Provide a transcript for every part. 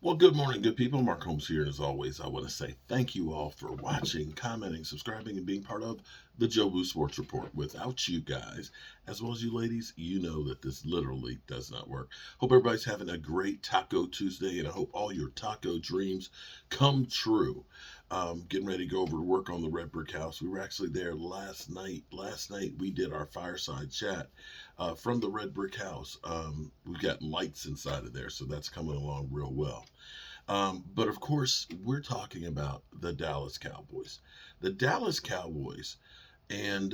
Well, good morning, good people. Mark Holmes here. And as always, I want to say thank you all for watching, commenting, subscribing, and being part of the Joe Boo Sports Report. Without you guys, as well as you ladies, you know that this literally does not work. Hope everybody's having a great Taco Tuesday, and I hope all your taco dreams come true. Getting ready to go over to work on the Red Brick House. We were actually there last night. Last night we did our fireside chat from the Red Brick House. We've got lights inside of there, so that's coming along real well. But of course, we're talking about the Dallas Cowboys. The Dallas Cowboys, and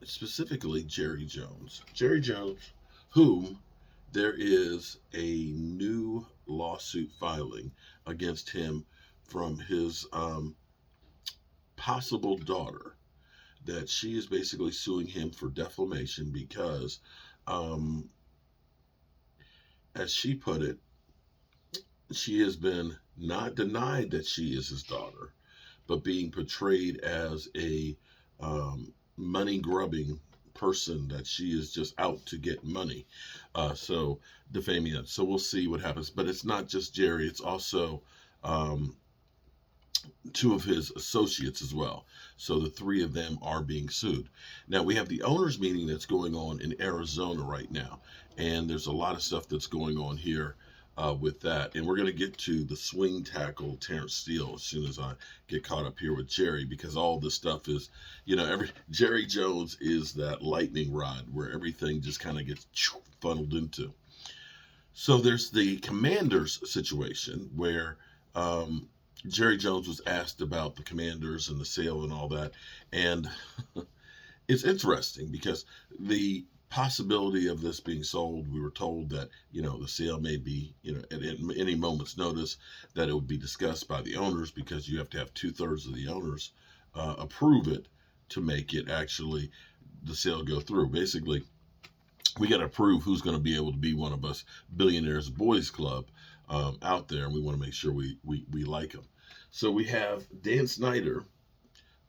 specifically Jerry Jones. Jerry Jones, whom there is a new lawsuit filing against him from his possible daughter, that she is basically suing him for defamation because, um, as she put it, she has been not denied that she is his daughter, but being portrayed as a money grubbing person, that she is just out to get money. So defaming it. So we'll see what happens. But it's not just Jerry, it's also um, two of his associates as well. So the three of them are being sued. Now we have the owners meeting that's going on in Arizona right now, and there's a lot of stuff that's going on here with that. And we're going to get to the swing tackle Terrence Steele as soon as I get caught up here with Jerry, because all this stuff is, every Jerry Jones is that lightning rod where everything just kind of gets funneled into. So there's the Commanders situation where Jerry Jones was asked about the Commanders and the sale and all that. And it's interesting because the possibility of this being sold, we were told that, the sale may be, at any moment's notice, that it would be discussed by the owners, because you have to have 2/3 of the owners approve it to make it actually the sale go through. Basically, we got to prove who's going to be able to be one of us Billionaires Boys Club out there, and we want to make sure we like them. So we have Dan Snyder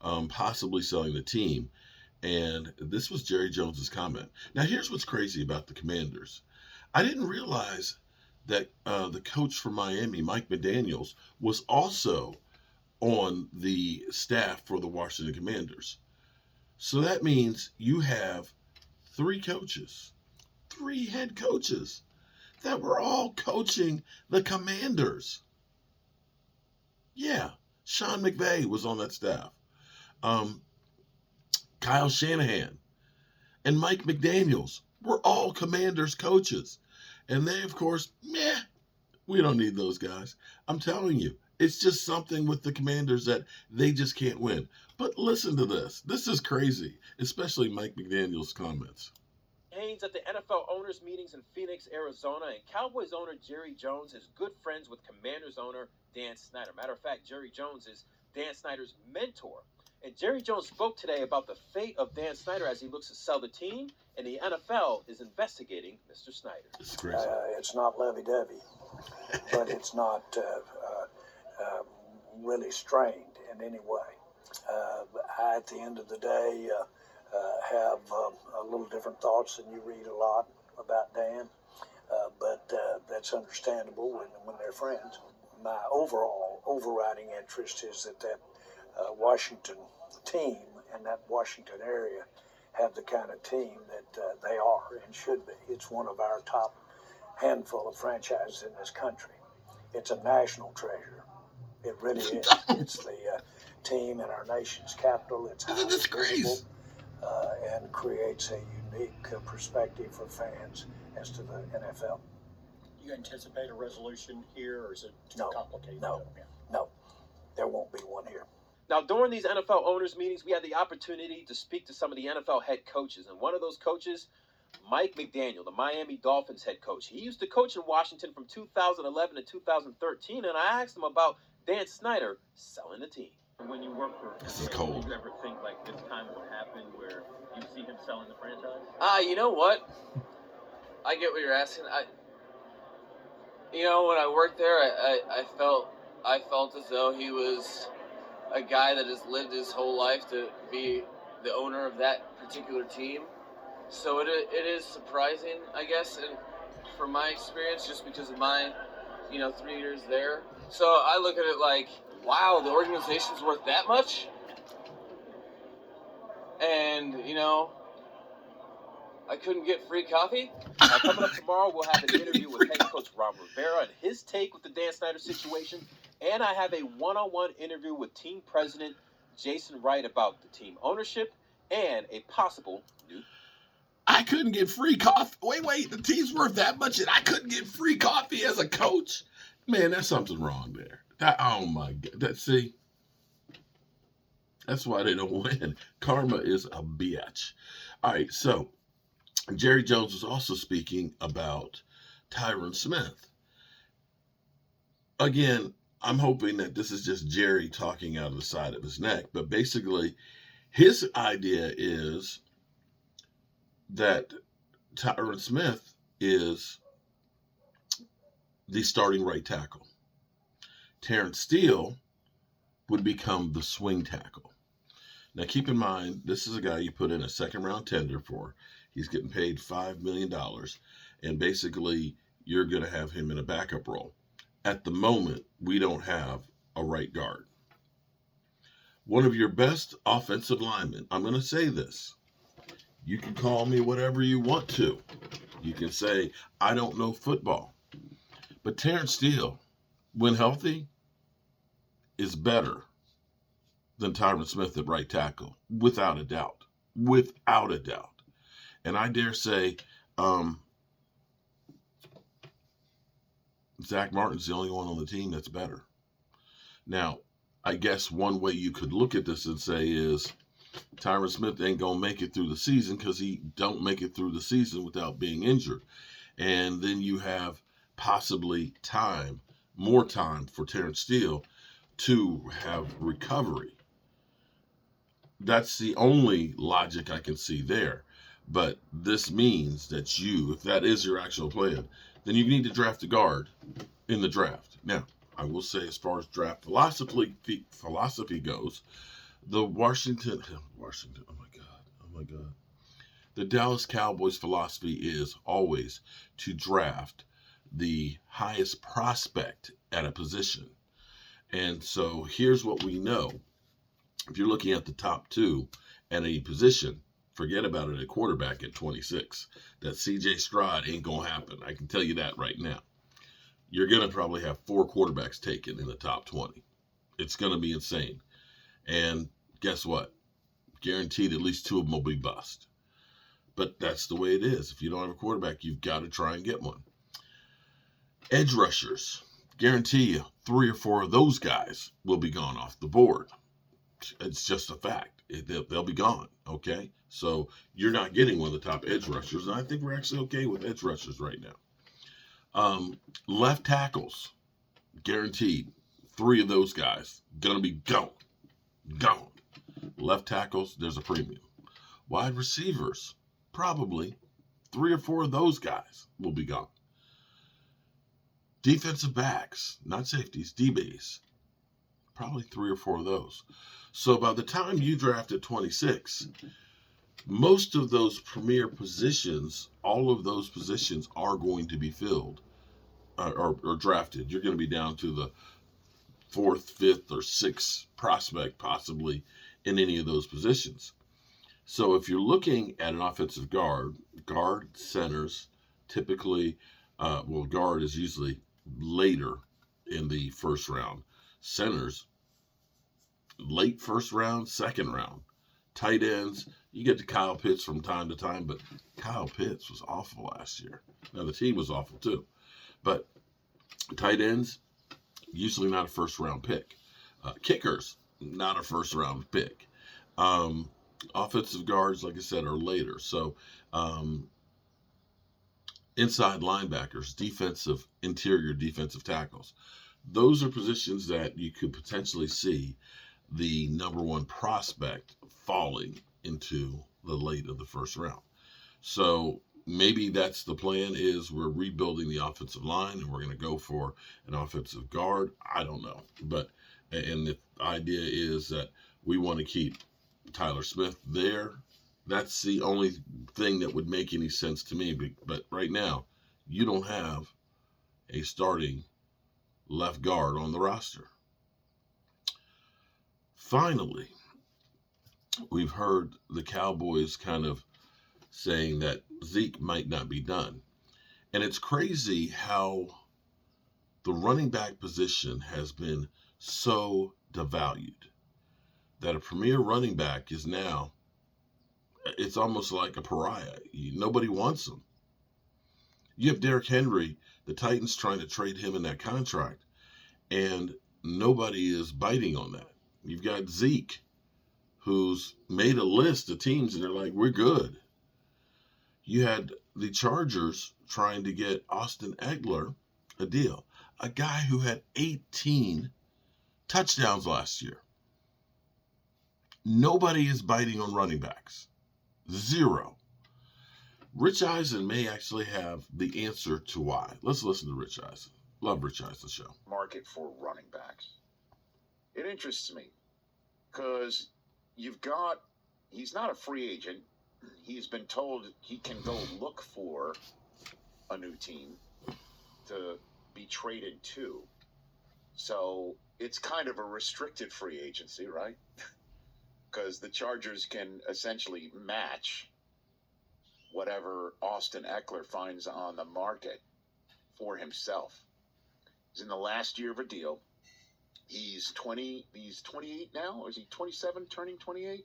possibly selling the team, and this was Jerry Jones's comment. Now, here's what's crazy about the Commanders. I didn't realize that the coach from Miami, Mike McDaniels, was also on the staff for the Washington Commanders. So that means you have three head coaches that were all coaching the Commanders. Yeah, Sean McVay was on that staff. Kyle Shanahan and Mike McDaniels were all Commanders coaches. And they, of course, we don't need those guys. I'm telling you, it's just something with the Commanders that they just can't win. But listen to this. This is crazy, especially Mike McDaniels' comments. Haynes at the NFL owners meetings in Phoenix, Arizona, and Cowboys owner Jerry Jones is good friends with Commanders owner Dan Snyder. Matter of fact, Jerry Jones is Dan Snyder's mentor. And Jerry Jones spoke today about the fate of Dan Snyder as he looks to sell the team, and the NFL is investigating Mr. Snyder. It's crazy. It's not lovey-dovey, but it's not really strained in any way. I, at the end of the day, have a little different thoughts than you read a lot about Dan, but that's understandable when they're friends. My overriding interest is that Washington team and that Washington area have the kind of team that they are and should be. It's one of our top handful of franchises in this country. It's a national treasure. It really is. It's the team in our nation's capital. It's highly visible and creates a unique perspective for fans as to the NFL. Do you anticipate a resolution here, or is it too complicated? No, there won't be one here. Now, during these NFL owners meetings, we had the opportunity to speak to some of the NFL head coaches. And one of those coaches, Mike McDaniel, the Miami Dolphins head coach. He used to coach in Washington from 2011 to 2013. And I asked him about Dan Snyder selling the team. When you work for This is cold. Do you ever think like this time will happen where you see him selling the franchise? You know what? I get what you're asking. When I worked there, I felt as though he was a guy that has lived his whole life to be the owner of that particular team. So it is surprising, I guess, and from my experience, just because of my, 3 years there. So I look at it like, wow, the organization's worth that much? And, I couldn't get free coffee? Coming up tomorrow, we'll have an interview with head coach Ron Rivera and his take with the Dan Snyder situation. And I have a one-on-one interview with team president Jason Wright about the team ownership and a possible new. I couldn't get free coffee. Wait, the team's worth that much and I couldn't get free coffee as a coach? Man, there's something wrong there. Oh my God. See? That's why they don't win. Karma is a bitch. All right, so Jerry Jones was also speaking about Tyron Smith. Again, I'm hoping that this is just Jerry talking out of the side of his neck, but basically his idea is that Tyron Smith is the starting right tackle. Terrence Steele would become the swing tackle. Now, keep in mind, this is a guy you put in a second-round tender for. He's getting paid $5 million, and basically you're going to have him in a backup role. At the moment, we don't have a right guard. One of your best offensive linemen, I'm going to say this. You can call me whatever you want to. You can say, I don't know football. But Terrence Steele, when healthy, is better than Tyron Smith at right tackle, without a doubt. Without a doubt. And I dare say, Zach Martin's the only one on the team that's better. Now, I guess one way you could look at this and say is Tyron Smith ain't going to make it through the season because he don't make it through the season without being injured. And then you have possibly more time for Terrence Steele to have recovery. That's the only logic I can see there. But this means that if that is your actual plan, then you need to draft a guard in the draft. Now, I will say as far as draft philosophy goes, the Washington, oh my God. The Dallas Cowboys philosophy is always to draft the highest prospect at a position. And so here's what we know. If you're looking at the top two at a position, forget about it at quarterback at 26. That C.J. Stroud ain't going to happen. I can tell you that right now. You're going to probably have 4 quarterbacks taken in the top 20. It's going to be insane. And guess what? Guaranteed at least 2 of them will be bust. But that's the way it is. If you don't have a quarterback, you've got to try and get one. Edge rushers. Guarantee you 3 or 4 of those guys will be gone off the board. It's just a fact. They'll be gone, okay? So you're not getting one of the top edge rushers, and I think we're actually okay with edge rushers right now. Left tackles, guaranteed. 3 of those guys going to be gone. Gone. Left tackles, there's a premium. Wide receivers, probably 3 or 4 of those guys will be gone. Defensive backs, not safeties, DBs, probably 3 or 4 of those. So by the time you draft at 26, most of those premier positions, all of those positions are going to be filled or drafted. You're going to be down to the 4th, 5th, or 6th prospect possibly in any of those positions. So if you're looking at an offensive guard, centers, typically, guard is usually later in the first round. Centers, late first round, second round. Tight ends, you get to Kyle Pitts from time to time, but Kyle Pitts was awful last year. Now, the team was awful too. But tight ends, usually not a first round pick. Kickers, not a first round pick. Offensive guards, like I said, are later. So inside linebackers, interior defensive tackles. Those are positions that you could potentially see the number 1 prospect falling into the late of the first round. So maybe that's the plan, is we're rebuilding the offensive line and we're going to go for an offensive guard. I don't know. And the idea is that we want to keep Tyler Smith there. That's the only thing that would make any sense to me. But right now, you don't have a starting left guard on the roster. Finally, we've heard the Cowboys kind of saying that Zeke might not be done. And it's crazy how the running back position has been so devalued that a premier running back is now, it's almost like a pariah. Nobody wants him. You have Derrick Henry, the Titans trying to trade him in that contract, and nobody is biting on that. You've got Zeke, who's made a list of teams, and they're like, we're good. You had the Chargers trying to get Austin Eckler a deal, a guy who had 18 touchdowns last year. Nobody is biting on running backs. Zero. Rich Eisen may actually have the answer to why. Let's listen to Rich Eisen. Love Rich Eisen's show. Market for running backs. It interests me because he's not a free agent. He's been told he can go look for a new team to be traded to. So it's kind of a restricted free agency, right? Because the Chargers can essentially match whatever Austin Eckler finds on the market for himself. He's in the last year of a deal. He's 28 now, or is he 27, turning 28?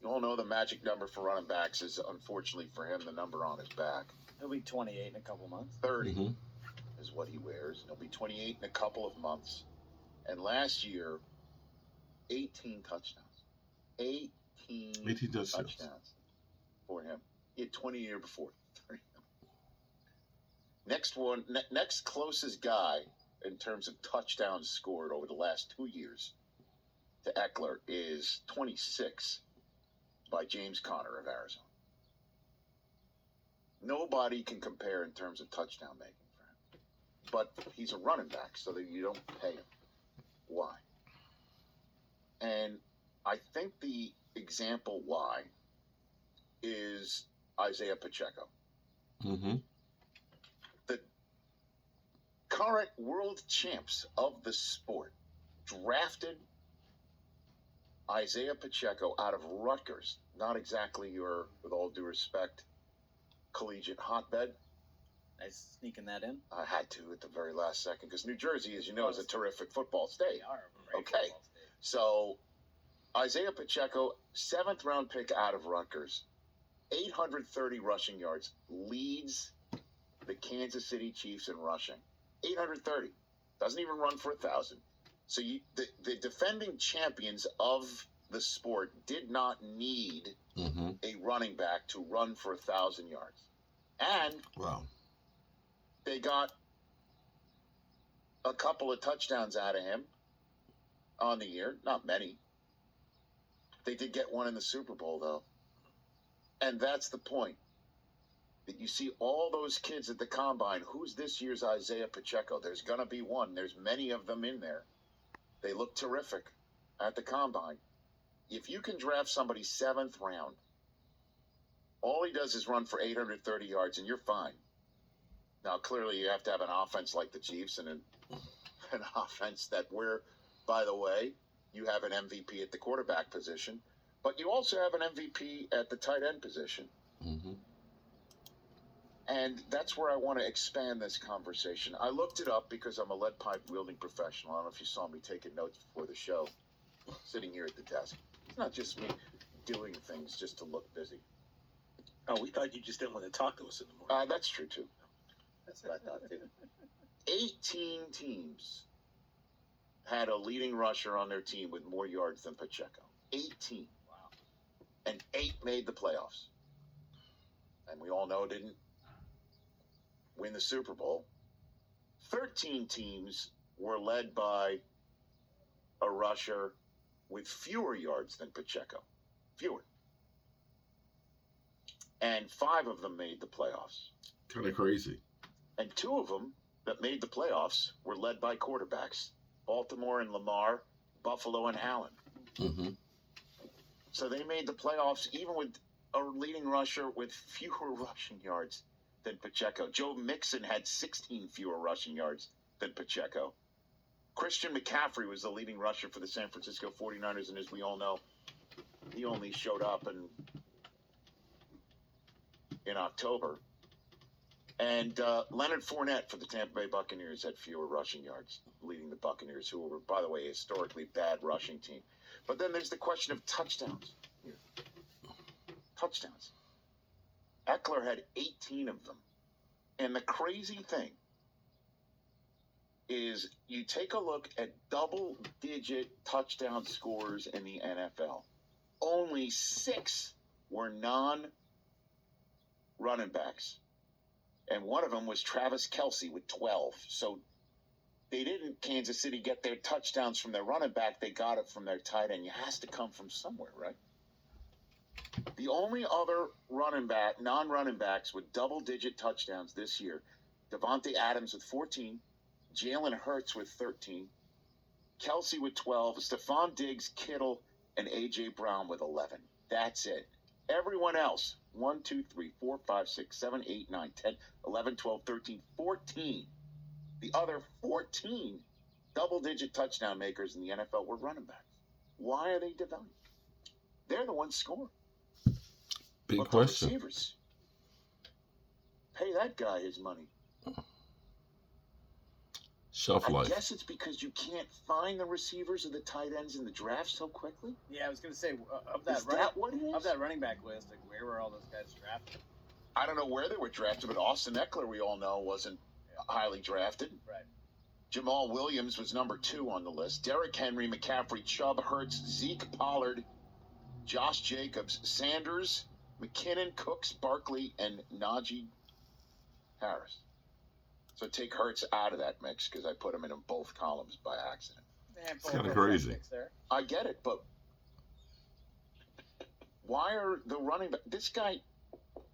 You all know the magic number for running backs is, unfortunately for him, the number on his back. He'll be 28 in a couple months. 30 is what he wears. He'll be 28 in a couple of months. And last year, 18 touchdowns. 18 touchdowns for him. He had 20 year before. Next closest guy in terms of touchdowns scored over the last 2 years to Eckler is 26 by James Conner of Arizona. Nobody can compare in terms of touchdown making for him. But he's a running back, so that you don't pay him. Why? And I think the example why is Isaiah Pacheco. Mm-hmm. The current world champs of the sport drafted Isaiah Pacheco out of Rutgers. Not exactly your, with all due respect, collegiate hotbed. Nice sneaking that in. I had to at the very last second because New Jersey, as you know, is a terrific football state. Okay. So Isaiah Pacheco, 7th round pick out of Rutgers, 830 rushing yards, leads the Kansas City Chiefs in rushing. 830. Doesn't even run for 1,000. So the defending champions of the sport did not need a running back to run for 1,000 yards. And they got a couple of touchdowns out of him on the year. Not many. They did get one in the Super Bowl, though. And that's the point. That you see all those kids at the Combine. Who's this year's Isaiah Pacheco? There's going to be one. There's many of them in there. They look terrific at the Combine. If you can draft somebody 7th round, all he does is run for 830 yards, and you're fine. Now, clearly, you have to have an offense like the Chiefs and an offense that by the way, you have an MVP at the quarterback position, but you also have an MVP at the tight end position. Mm-hmm. And that's where I want to expand this conversation. I looked it up because I'm a lead pipe wielding professional. I don't know if you saw me taking notes before the show, sitting here at the desk. It's not just me doing things just to look busy. Oh, we thought you just didn't want to talk to us in the morning. That's true, too. That's what I thought, too. 18 teams had a leading rusher on their team with more yards than Pacheco. 18. Wow. And 8 made the playoffs. And we all know didn't win the Super Bowl. 13 teams were led by a rusher with fewer yards than Pacheco. Fewer. And 5 of them made the playoffs. Kind of crazy. And 2 of them that made the playoffs were led by quarterbacks. Baltimore and Lamar, Buffalo and Allen. Mm-hmm. So they made the playoffs even with a leading rusher with fewer rushing yards than Pacheco. Joe Mixon had 16 fewer rushing yards than Pacheco. Christian McCaffrey was the leading rusher for the San Francisco 49ers, and as we all know, he only showed up in October. And Leonard Fournette for the Tampa Bay Buccaneers had fewer rushing yards, leading the Buccaneers, who were, by the way, a historically bad rushing team. But then there's the question of touchdowns. Touchdowns. Eckler had 18 of them. And the crazy thing is you take a look at double-digit touchdown scores in the NFL. Only 6 were non-running backs. And one of them was Travis Kelce with 12. So they didn't, Kansas City, get their touchdowns from their running back. They got it from their tight end. It has to come from somewhere, right? The only other running back, non-running backs with double-digit touchdowns this year, Devontae Adams with 14, Jalen Hurts with 13, Kelce with 12, Stephon Diggs, Kittle, and A.J. Brown with 11. That's it. Everyone else, 1, 2, 3, 4, 5, 6, 7, 8, 9, 10, 11, 12, 13, 14. The other 14 double-digit touchdown makers in the NFL were running backs. Why are they developing? They're the ones scoring. Big But question. the receivers, pay that guy his money. Shelf I life. guess it's because you can't find the receivers or the tight ends in the draft so quickly. Yeah, I was gonna say of Is that what it is? of that running back list, like where were all those guys drafted? I don't know where they were drafted, but Austin Eckler, we all know, wasn't highly drafted. Right. Jamal Williams was number 2 on the list. Derrick Henry, McCaffrey, Chubb, Hurts, Zeke, Pollard, Josh Jacobs, Sanders, McKinnon, Cooks, Barkley, and Najee Harris. So take Hurts out of that mix because I put him in both columns by accident. It's kind of crazy. I get it, but why are the running back? This guy,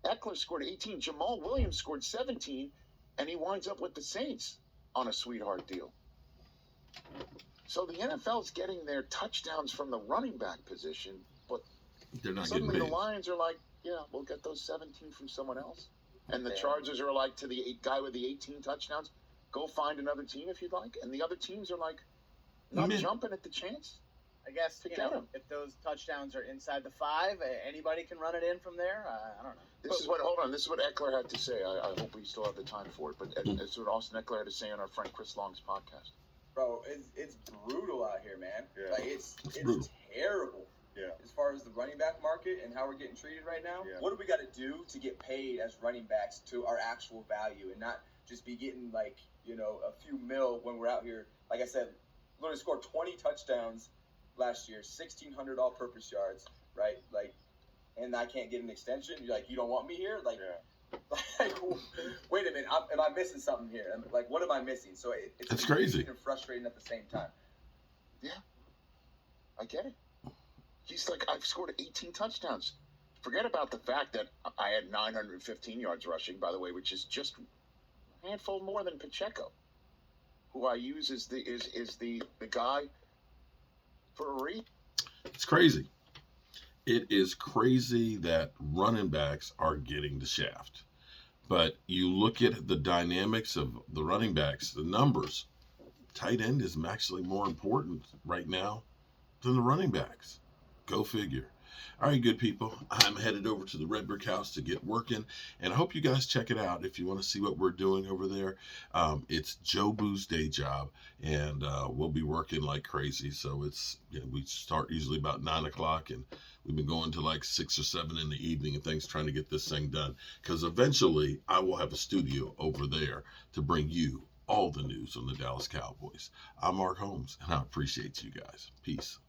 Eckler, scored 18. Jamal Williams scored 17, and he winds up with the Saints on a sweetheart deal. So the NFL's getting their touchdowns from the running back position, but They're not getting suddenly the paid. Lions are like, yeah, we'll get those 17 from someone else. And the Chargers are like to the guy with the 18 touchdowns, go find another team if you'd like. And the other teams are like, not jumping at the chance. I guess To you get know, 'em. if those touchdowns are inside the 5, anybody can run it in from there. I don't know. This is what Eckler had to say. I hope we still have the time for it. But it's what Austin Eckler had to say on our friend Chris Long's podcast. Bro, it's brutal out here, man. Yeah. Like it's brutal. terrible. Yeah. As far as the running back market and how we're getting treated right now, Yeah. what do we got to do to get paid as running backs to our actual value and not just be getting like a few mil when we're out here? Like I said, literally scored 20 touchdowns last year, 1,600 all-purpose yards, right? Like, and I can't get an extension. You're like, you don't want me here? Like, like wait a minute, am I missing something here? Like, what am I missing? So it's crazy and frustrating at the same time. Yeah, I get it. He's like, I've scored 18 touchdowns. Forget about the fact that I had 915 yards rushing, by the way, which is just a handful more than Pacheco, who I use as the guy for a reason. It's crazy. It is crazy that running backs are getting the shaft. But you look at the dynamics of the running backs, the numbers. Tight end is actually more important right now than the running backs. Go figure. All right, good people. I'm headed over to the Red Brick House to get working, and I hope you guys check it out if you want to see what we're doing over there. It's Joe Boo's day job, and we'll be working like crazy. So it's we start usually about 9 o'clock, and we've been going to like 6 or 7 in the evening and things trying to get this thing done. Because eventually I will have a studio over there to bring you all the news on the Dallas Cowboys. I'm Mark Holmes, and I appreciate you guys. Peace.